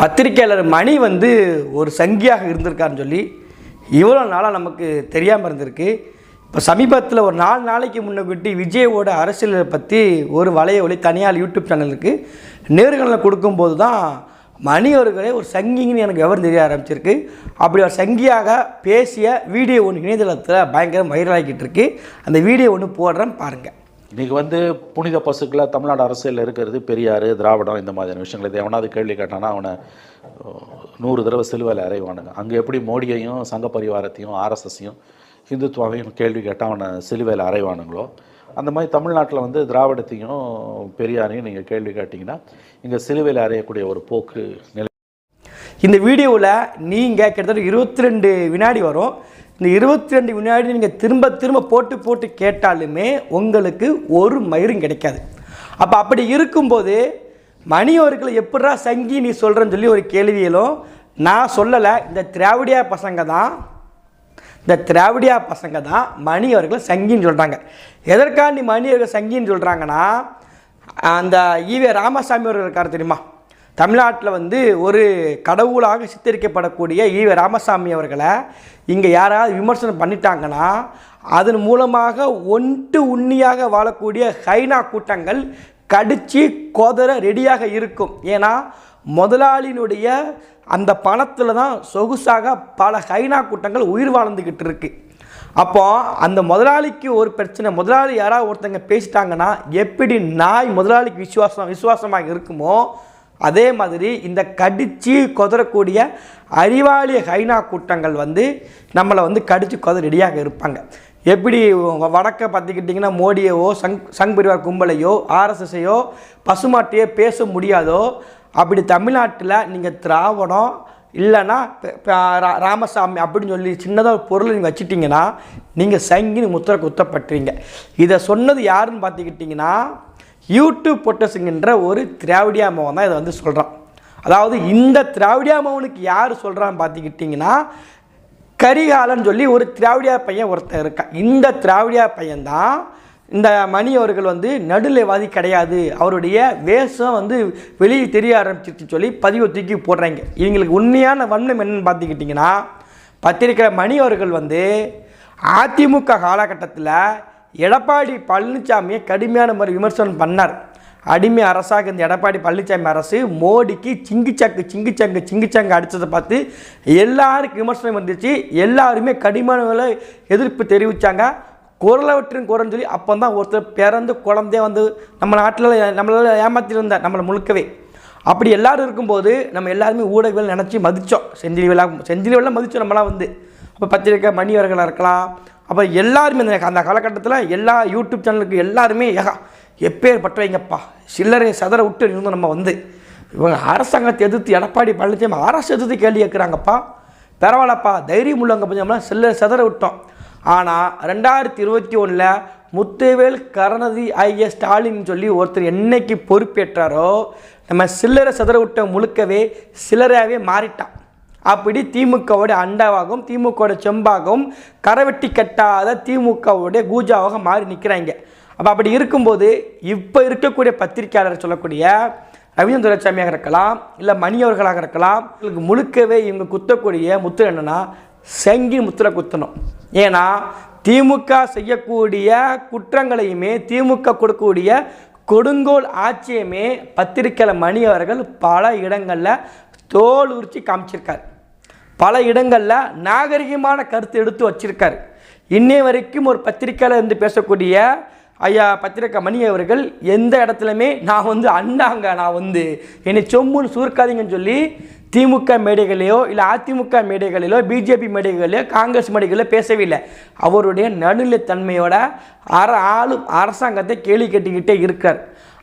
பத்திரிக்கையாளர் மணி வந்து ஒரு சங்கியாக இருந்திருக்காருன்னு சொல்லி இவ்வளோ நாளாக நமக்கு தெரியாமல் இருந்திருக்கு. இப்போ சமீபத்தில் ஒரு 4 நாளைக்கு முன்னே விஜயோட அரசியலை பற்றி ஒரு வலைய தனியார் யூடியூப் சேனலுக்கு நேர்காணல் கொடுக்கும்போது தான் மணி அவர்களே ஒரு சங்கின்னு எனக்கு விவரம் தெரிய ஆரம்பிச்சிருக்கு. அப்படி ஒரு சங்கியாக பேசிய வீடியோ ஒன்று இணையதளத்தில் பயங்கர வைரலாகிட்டு இருக்கு. அந்த வீடியோ ஒன்று போடுறேன் பாருங்கள். இன்றைக்கி வந்து புனித பசுக்களை தமிழ்நாடு அரசியலில் இருக்கிறது பெரியார், திராவிடம், இந்த மாதிரியான விஷயங்கள். இதை எவனாவது கேள்வி கேட்டானா அவனை 100 தடவை சிலுவையில் அறைவானுங்க. அங்கே எப்படி மோடியையும் சங்க பரிவாரத்தையும் ஆர்எஸ்எஸையும் ஹிந்துத்வாவையும் கேள்வி கேட்டால் அவனை சிலுவையில் அறைவானுங்களோ, அந்த மாதிரி தமிழ்நாட்டில் வந்து திராவிடத்தையும் பெரியாரையும் நீங்கள் கேள்வி கேட்டிங்கன்னா இங்கே சிலுவையில் அறையக்கூடிய ஒரு போக்கு நிலை. இந்த வீடியோவில் நீங்கள் கிட்டத்தட்ட 22 வினாடி வரும். இந்த 22 வினாடி நீங்கள் திரும்ப திரும்ப போட்டு கேட்டாலுமே உங்களுக்கு ஒரு மயிரும் கிடைக்காது. அப்படி இருக்கும்போது மணி அவர்களை எப்படா சங்கி நீ சொல்கிறேன்னு சொல்லி ஒரு கேள்வியிலும் நான் சொல்லலை. இந்த திராவிடியா பசங்க தான் மணி அவர்களை சங்கின்னு சொல்கிறாங்க. எதற்காண்டி மணி அவர்கள் சங்கின்னு சொல்கிறாங்கன்னா, அந்த ஈவே ராமசாமி அவர்கள் இருக்கார் தெரியுமா, தமிழ்நாட்டில் வந்து ஒரு கடவுளாக சித்தரிக்கப்படக்கூடிய ஈவே ராமசாமி அவர்களை இங்கே யாராவது விமர்சனம் பண்ணிட்டாங்கன்னா அதன் மூலமாக உண்ணியாக வாழக்கூடிய ஹைனா கூட்டங்கள் கடிச்சு கொதற ரெடியாக இருக்கும். ஏன்னா முதலாளியினுடைய அந்த பணத்தில் தான் சொகுசாக பல ஹைனா கூட்டங்கள் உயிர் வாழ்ந்துக்கிட்டு இருக்கு. அப்போ அந்த முதலாளிக்கு ஒரு பிரச்சனை, முதலாளி யாராவது ஒருத்தங்க பேசிட்டாங்கன்னா எப்படி நாய் முதலாளிக்கு விசுவாசமாக இருக்குமோ அதே மாதிரி இந்த கடிச்சு கொதறக்கூடிய அறிவாளிய ஹைனா கூட்டங்கள் வந்து நம்மளை வந்து கடிச்சு கொதற ரெடியாக இருப்பாங்க. எப்படி வடக்க பார்த்துக்கிட்டிங்கன்னா மோடியவோ சங் பரிவார் கும்பலையோ ஆர்எஸ்எஸ்ஸையோ பசுமாட்டையோ பேச முடியாதோ, அப்படி தமிழ்நாட்டில் நீங்கள் திராவிடம் இல்லைன்னா ராமசாமி அப்படின்னு சொல்லி சின்னதாக ஒரு பொருளை நீங்கள் வச்சுட்டிங்கன்னா நீங்கள் சங்கின்னு முத்திரை குத்தப்பட்டுறீங்க. இதை சொன்னது யாருன்னு பார்த்துக்கிட்டிங்கன்னா யூடியூப் பொட்டஸுங்கிற ஒரு திராவிடியா மகன் தான் இதை வந்து சொல்கிறான். அதாவது இந்த திராவிடியா மகனுக்கு யார் சொல்கிறான்னு பார்த்துக்கிட்டிங்கன்னா கரிகாலன்னு சொல்லி ஒரு திராவிடியா பையன் ஒருத்தர் இருக்கான். இந்த திராவிடியா பையன்தான் இந்த மணி அவர்கள் வந்து நடுநிலைவாதி கிடையாது, அவருடைய வேஷம் வந்து வெளியே தெரிய ஆரம்பிச்சிருச்சுன்னு சொல்லி பதிவை தூக்கி போடுறாங்க. இவங்களுக்கு உண்மையான வன்மம் என்னன்னு பார்த்துக்கிட்டிங்கன்னா, பத்திரிக்கை மணி அவர்கள் வந்து அதிமுக காலகட்டத்தில் எடப்பாடி பழனிசாமியை கடுமையான முறை விமர்சனம் பண்ணார். அடிமை அரசாக இந்த எடப்பாடி பழனிசாமி அரசு மோடிக்கு சிங்கிச்சங்கு அடித்ததை பார்த்து எல்லாருக்கும் விமர்சனம் வந்துச்சு. எல்லாருமே கடுமையான எதிர்ப்பு தெரிவித்தாங்க. குரலவற்றின் குரன்னு சொல்லி அப்போ தான் ஒருத்தர் பிறந்து குழந்தைய வந்து நம்ம நாட்டில் நம்மளால் ஏமாற்றிருந்தார் நம்மளை முழுக்கவே. அப்படி எல்லோரும் இருக்கும்போது நம்ம எல்லாருமே ஊடகங்கள் நினச்சி மதித்தோம். செஞ்சிலிவெல்லாம் மதித்தோம் நம்மளாம் வந்து. அப்போ பத்திரிக்கை மணி அவர்களாக இருக்கலாம், அப்போ எல்லாருமே அந்த காலகட்டத்தில் எல்லா யூடியூப் சேனலுக்கு எல்லாருமே எப்பேற்பட்டவைங்கப்பா சில்லறை சதற விட்டு இருந்தோம். நம்ம வந்து இவங்க அரசாங்கத்தை எதிர்த்து எடப்பாடி பழனிசாமி அரசு எதிர்த்து கேள்வி கேட்குறாங்கப்பா, பரவாயில்லப்பா தைரியம் உள்ளவங்க கொஞ்சம்லாம் சில்லறை சதற விட்டோம். ஆனால் 2021 முத்துவேல் கருணாநிதி ஐயா ஸ்டாலின் சொல்லி ஒருத்தர் என்னைக்கு பொறுப்பேற்றாரோ நம்ம சில்லறை சதற விட்ட முழுக்கவே சில்லறையாகவே மாறிட்டான். அப்படி திமுகவோட அண்டாவாகவும் திமுகவோட செம்பாகவும் கரவெட்டி கட்டாத திமுகவோடைய கூஜாவாக மாறி நிற்கிறாங்க. அப்படி இருக்கும்போது இப்போ இருக்கக்கூடிய பத்திரிகையாளர் சொல்லக்கூடிய ரவீந்திர துரைசாமியாக இருக்கலாம் இல்லை மணி அவர்களாக இருக்கலாம், இவங்களுக்கு முழுக்கவே இவங்க குத்தக்கூடிய முத்திரை என்னென்னா சங்கி முத்திரை குத்தணும். ஏன்னா திமுக செய்யக்கூடிய குற்றங்களையுமே திமுக கொடுக்கக்கூடிய கொடுங்கோல் ஆட்சியுமே பத்திரிகையாளர் மணி அவர்கள் பல இடங்களில் தோல் உரிச்சி காமிச்சிருக்கார். பல இடங்களில் நாகரிகமான கருத்து எடுத்து வச்சிருக்கார். இன்னை வரைக்கும் ஒரு பத்திரிக்கையாளர் இருந்து பேசக்கூடிய ஐயா பத்திரிக்கை மணி அவர்கள் எந்த இடத்துலையுமே நான் வந்து அண்ணாங்க, நான் வந்து என்னை சொம்முன்னு சுருக்காதீங்கன்னு சொல்லி திமுக மேடைகளையோ இல்லை அதிமுக மேடைகளிலோ பிஜேபி மேடைகளிலோ காங்கிரஸ் மேடைகளிலோ பேசவே இல்லை. அவருடைய நடுநிலைத்தன்மையோட ஆளும் அரசாங்கத்தை கேள்வி கேட்டுக்கிட்டே இருக்கார்.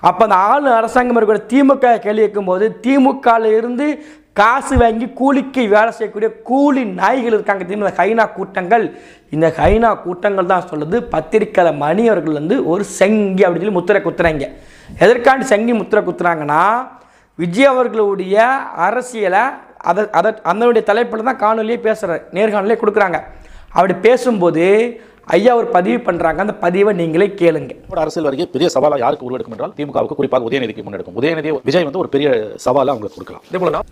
அப்போ அந்த ஆளும் அரசாங்கம் இருக்கிற திமுக கேள்வி கேட்கும்போது திமுகவில் இருந்து காசு வாங்கி கூலிக்கு வேலை செய்யக்கூடிய கூலி நாய்கள் இருக்காங்க தெரியுமா, ஹைனா கூட்டங்கள். இந்த ஹைனா கூட்டங்கள் தான் சொல்லுது பத்திரிக்கையாளர் மணி அவர்கள் வந்து ஒரு சங்கி அப்படின்னு சொல்லி முத்திரை குத்துறாங்க. எதற்காண்டி சங்கி முத்திரை குத்துறாங்கன்னா, விஜய் அவர்களுடைய அரசியலை அதனுடைய தலைப்பில் தான் காணொலியே பேசுகிறார், நேர்காணலே கொடுக்குறாங்க. அப்படி பேசும்போது ஐயா ஒரு பதிவு பண்ணுறாங்க, அந்த பதிவை நீங்களே கேளுங்க. அரசியல் வருகை பெரிய சவாலாக யாருக்கு உருவெடுக்கும் என்றால் திமுகவுக்கு, குறிப்பாக உதயநிதிக்கு முன்னெடுக்கும். உதயநிதி விஜய் வந்து ஒரு பெரிய சவாலாக அவங்களுக்கு கொடுக்கலாம். இதே போல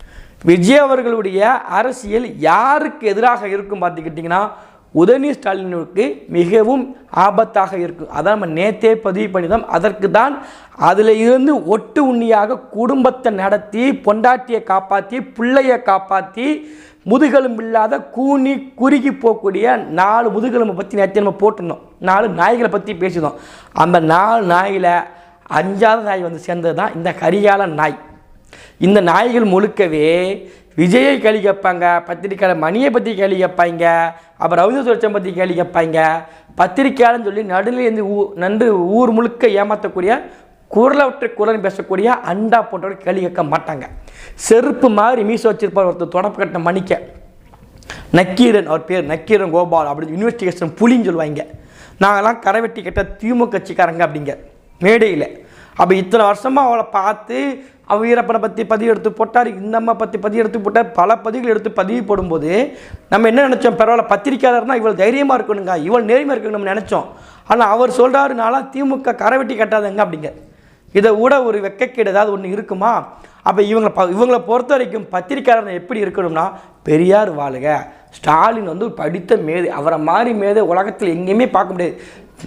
விஜய் அவர்களுடைய அரசியல் யாருக்கு எதிராக இருக்கும் பார்த்துக்கிட்டிங்கன்னா உதயநிதி ஸ்டாலினுக்கு மிகவும் ஆபத்தாக இருக்கும். அதான் நம்ம நேத்தே பதிவு பண்ணிதான். அதற்கு தான் அதில் இருந்து ஒட்டு உண்ணியாக குடும்பத்தை நடத்தி, பொண்டாட்டியை காப்பாற்றி, பிள்ளையை காப்பாற்றி, முதுகெலும்பு இல்லாத கூனி குறுகி போகக்கூடிய 4 முதுகெலும்பை பற்றி நேற்று நம்ம போட்டிருந்தோம். 4 நாய்களை பற்றி பேசினோம். அந்த 4 நாயில் 5ஆவது நாய் வந்து சேர்ந்தது தான் இந்த கரிகால நாய். இந்த நாய்கள் முழுக்கவே விஜயை கேள்வி கேட்பாங்க, பத்திரிக்கையாளர் மணியை பற்றி கேள்வி கேட்பாங்க, அப்புறம் ரவுதி சுரட்சம் பற்றி கேள்வி கேட்பாங்க. பத்திரிக்கையாளர்னு சொல்லி நடுநிலையிருந்து நன்று ஊர் முழுக்க ஏமாற்றக்கூடிய குரலவற்றை குரல் பேசக்கூடிய அண்டா போன்றவர்கள் கேள்வி கேட்க மாட்டாங்க. செருப்பு மாதிரி மீச வச்சிருப்பார் ஒருத்தர் தொடப்பு கட்ட மணிக்க, நக்கீரன், அவர் பேர் நக்கீரன் கோபால், அப்படி இன்வெஸ்டிகேஷன் புலின்னு சொல்லுவாங்க. நாங்கள்லாம் கரை வெட்டி கட்ட திமுக கட்சிக்காரங்க அப்படிங்க மேடையில். அப்போ இத்தனை வருஷமாக அவளை பார்த்து அவள் வீரப்பனை பற்றி பதிவு எடுத்து போட்டார், இந்த அம்மா பற்றி பதிவு எடுத்து போட்டார், பல பதிவுகள் எடுத்து பதிவு போடும்போது நம்ம என்ன நினச்சோம், பரவாயில்ல பத்திரிக்கையாளர்னா இவள் தைரியமாக இருக்கணுங்க, இவள் நேர்மையாக இருக்கணும் நம்ம நினச்சோம். ஆனால் அவர் சொல்கிறாரு நாளாக திமுக கரை வெட்டி கட்டாதங்க அப்படிங்க. இதை விட ஒரு வெக்கக்கேடு ஏதாவது ஒன்று இருக்குமா? அப்போ இவங்களை பொறுத்த வரைக்கும் பத்திரிக்கையாளர் எப்படி இருக்கணும்னா, பெரியார் வாழுக, ஸ்டாலின் வந்து படித்த மேதை, அவரை மாதிரி மேதை உலகத்தில் எங்கேயுமே பார்க்க முடியாது.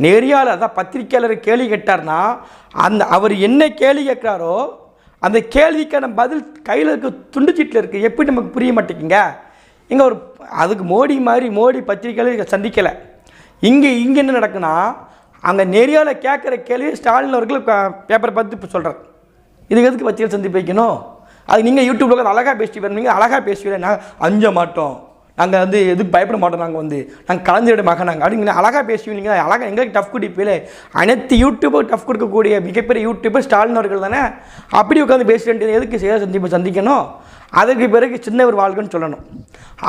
நெறியாளர் அதான் பத்திரிக்கையாளர் கேள்வி கேட்டார்னா அந்த அவர் என்ன கேள்வி கேட்குறாரோ அந்த கேள்விக்கான பதில் கையில் இருக்க துண்டுச்சீட்டில் இருக்குது. எப்படி நமக்கு புரிய மாட்டேங்குங்க? இங்கே ஒரு அதுக்கு மோடி பத்திரிக்கையாளர் சந்திக்கலை. இங்கே என்ன நடக்குன்னா, அங்கே நெறியால் கேட்குற கேள்வி ஸ்டாலின் அவர்கள் பேப்பரை பார்த்து இப்போ சொல்கிறார். இதுக்கு எதுக்கு பத்திரிக்கை சந்திப்பு வைக்கணும்? அது நீங்கள் யூடியூப்பில் அழகாக பேசிட்டு வரீங்க, அழகாக பேசுவீங்க, நாங்கள் அஞ்ச மாட்டோம், நாங்கள் வந்து எதுக்கு பயப்பட மாட்டோம், நாங்கள் கலந்துட மகனாங்க அப்படிங்க அழகாக பேசுவீங்க. அழகாக எங்களுக்கு டஃப் கொடுப்பீங்களே, அனைத்து யூடியூபர் டஃப் கொடுக்கக்கூடிய மிகப்பெரிய யூடியூபர் ஸ்டாலின் அவர்கள் தானே. அப்படி உட்காந்து பேசுகிற எதுக்கு சந்திக்கணும்? அதற்கு பிறகு சின்னவர் வாழ்கன்னு சொல்லணும்.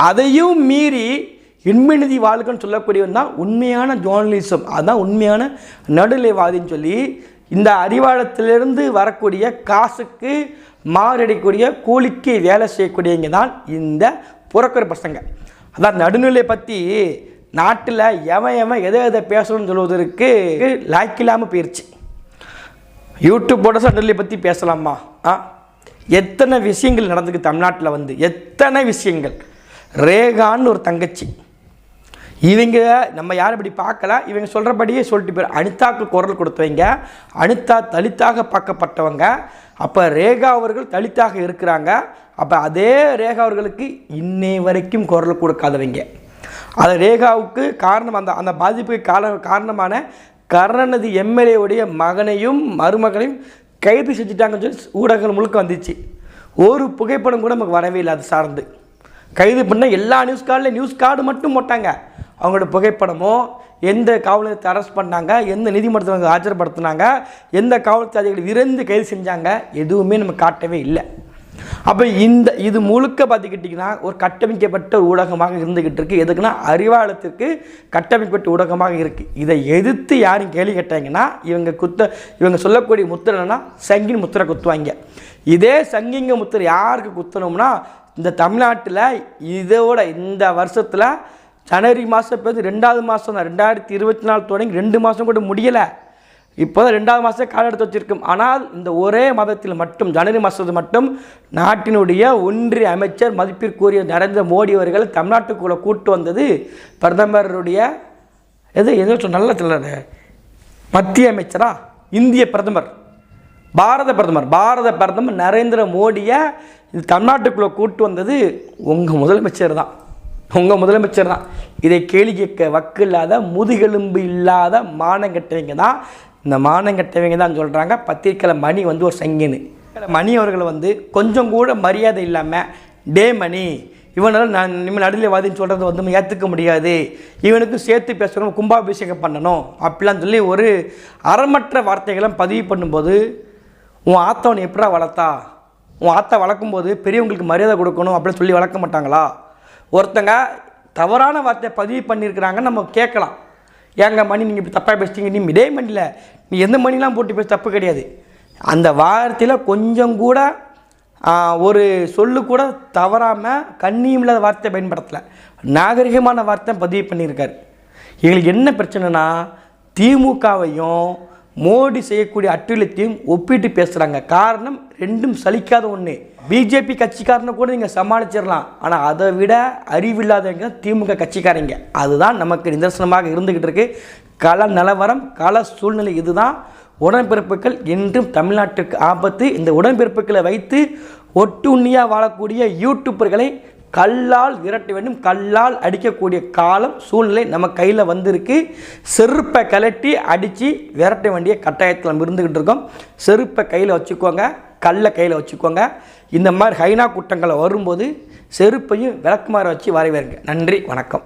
அதையும் மீறி இன்மினிதி வாழ்கன்னு சொல்லக்கூடியவன் தான் உண்மையான ஜேர்னலிசம், அதுதான் உண்மையான நடுநிலைவாதின்னு சொல்லி இந்த அறிவாளத்திலிருந்து வரக்கூடிய காசுக்கு மாரடிக்கூடிய கூலிக்கு வேலை செய்யக்கூடியவங்க தான் இந்த புறக்கிற பசங்க. அதான் நடுநிலை பற்றி நாட்டில் எவன் எதை பேசணும்னு சொல்வதற்கு லாய்க்கில்லாமல் போயிடுச்சு. யூடியூப்போட நடுநிலை பற்றி பேசலாமா? எத்தனை விஷயங்கள் நடந்துக்கு தமிழ்நாட்டில் வந்து, எத்தனை விஷயங்கள். ரேகான்னு ஒரு தங்கச்சி, இவங்க நம்ம யாரும் இப்படி பார்க்கல, இவங்க சொல்கிறபடியே சொல்லிட்டு போய் அனிதாவுக்கு குரல் கொடுத்தவங்க, அனிதா தலித்தாக பார்க்கப்பட்டவங்க. அப்போ ரேகா அவர்கள் தலித்தாக இருக்கிறாங்க. அப்போ அதே ரேகா அவர்களுக்கு இன்னை வரைக்கும் குரல் கொடுக்காதவங்க. அது ரேகாவுக்கு காரணம் அந்த பாதிப்புக்கு காரணமான கருணாநிதி எம்எல்ஏவுடைய மகனையும் மருமகனையும் கைது செஞ்சுட்டாங்கன்னு சொல்லி ஊடகங்கள் முழுக்க வந்துச்சு. ஒரு புகைப்படம் கூட நமக்கு வரவே இல்லை. அது சார்ந்து கைது பண்ண எல்லா நியூஸ் கார்டு மட்டும் போட்டாங்க. அவங்களோட புகைப்படமோ, எந்த காவலத்தை அரெஸ்ட் பண்ணாங்க, எந்த நீதிமன்றத்தில் ஆஜர்படுத்தினாங்க, எந்த காவல்துறை அதிகாரிகள் விரைந்து கைது செஞ்சாங்க, எதுவுமே நம்ம காட்டவே இல்லை. அப்போ இது முழுக்க பார்த்துக்கிட்டிங்கன்னா ஒரு கட்டமைக்கப்பட்ட ஒரு ஊடகமாக இருந்துக்கிட்டு இருக்குது. எதுக்குன்னா அறிவாளத்திற்கு கட்டமைக்கப்பட்ட ஊடகமாக இருக்குது. இதை எதிர்த்து யாரும் கேள்வி கேட்டாங்கன்னா இவங்க சொல்லக்கூடிய முத்திரை என்னன்னா சங்கின் முத்திரை குத்துவாங்க. இதே சங்கிங்க முத்திரை யாருக்கு குத்தணும்னா, இந்த தமிழ்நாட்டில் இதோட இந்த வருஷத்தில் ஜனவரி மாதம் இப்போ 2வது மாதம் தான், 2024 தொடங்கி 2 மாதம் கூட முடியலை. இப்போ தான் 2வது மாதம் கால எடுத்து வச்சுருக்கோம். ஆனால் இந்த ஒரே மாதத்தில் மட்டும், ஜனவரி மாதத்தில் மட்டும் நாட்டினுடைய ஒன்றிய அமைச்சர் மதிப்பிற்குரிய நரேந்திர மோடி அவர்கள் தமிழ்நாட்டுக்குள்ளே கூட்டு வந்தது பிரதமருடைய எதோ நல்ல தெரியல, மத்திய அமைச்சரா, இந்திய பிரதமர், பாரத பிரதமர் நரேந்திர மோடியை இது தமிழ்நாட்டுக்குள்ளே கூட்டு வந்தது உங்கள் முதலமைச்சர் தான். இதை கேள்வி கேட்க வக்கு இல்லாத, முதுகெலும்பு இல்லாத மானங்கெட்டவங்க தான். இந்த மானங்கெட்டவங்க தான் சொல்கிறாங்க பத்திரிக்கையில் மணி வந்து ஒரு சங்கின்னு. மணி அவர்களை வந்து கொஞ்சம் கூட மரியாதை இல்லாமல், டே மணி, இவனால் நான் இனிமேல் நடுநிலைவாதின்னு சொல்கிறத வந்து ஏற்றுக்க முடியாது, இவனுக்கும் சேர்த்து பேசணும், கும்பாபிஷேகம் பண்ணணும் அப்படிலாம் சொல்லி ஒரு அறமற்ற வார்த்தைகளும் பதிவு பண்ணும்போது, உன் ஆத்தவனை எப்படா வளர்த்தா, உன் ஆத்தா வளர்க்கும்போது பெரியவங்களுக்கு மரியாதை கொடுக்கணும் அப்படின்னு சொல்லி வளர்க்க மாட்டாங்களா? ஒருத்தங்க தவறான வார்த்தையை பதிவு பண்ணியிருக்கிறாங்கன்னு நம்ம கேட்கலாம். ஏங்க மணி நீங்கள் இப்படி தப்பாக பேசிட்டீங்க, நீ இதே மணியில் நீ எந்த மணிலாம் போட்டு பேச தப்பு கிடையாது. அந்த வார்த்தையில் கொஞ்சம் கூட ஒரு சொல்லு கூட தவறாமல் கண்ணியம் இல்லாத வார்த்தை பயன்படுத்தலை, நாகரிகமான வார்த்தை பதிவு பண்ணியிருக்காரு. எங்களுக்கு என்ன பிரச்சனைனா திமுகவையும் மோடி செய்யக்கூடிய அட்டுழியத்தையும் ஒப்பிட்டு பேசுகிறாங்க. காரணம் ரெண்டும் சலிக்காத ஒன்று. பிஜேபி கட்சிக்காரனை கூட நீங்கள் சமாளிச்சிடலாம், ஆனால் அதை விட அறிவில்லாதவங்க திமுக கட்சிக்காரங்க. அதுதான் நமக்கு நிதர்சனமாக இருந்துக்கிட்டு இருக்கு. கள நிலவரம், கள சூழ்நிலை இதுதான். உடன்பிறப்புகள் என்றும் தமிழ்நாட்டுக்கு ஆபத்து. இந்த உடன்பிறப்புகளை வைத்து ஒட்டுண்ணியாக வாழக்கூடிய யூடியூப்பர்களை கல்லால் விரட்ட வேண்டும், கல்லால் அடிக்கக்கூடிய காலம் சூழ்நிலை நம்ம கையில் வந்திருக்கு. செருப்பை கலட்டி அடித்து விரட்ட வேண்டிய கட்டாயத்தில் நம்ம இருந்துக்கிட்டு இருக்கோம். செருப்பை கையில் வச்சுக்கோங்க, கல்லை கையில் வச்சுக்கோங்க. இந்த மாதிரி ஹைனா கூட்டங்களை வரும்போது செருப்பையும் விளக்குமாறு வச்சு வரவேறுங்க. நன்றி, வணக்கம்.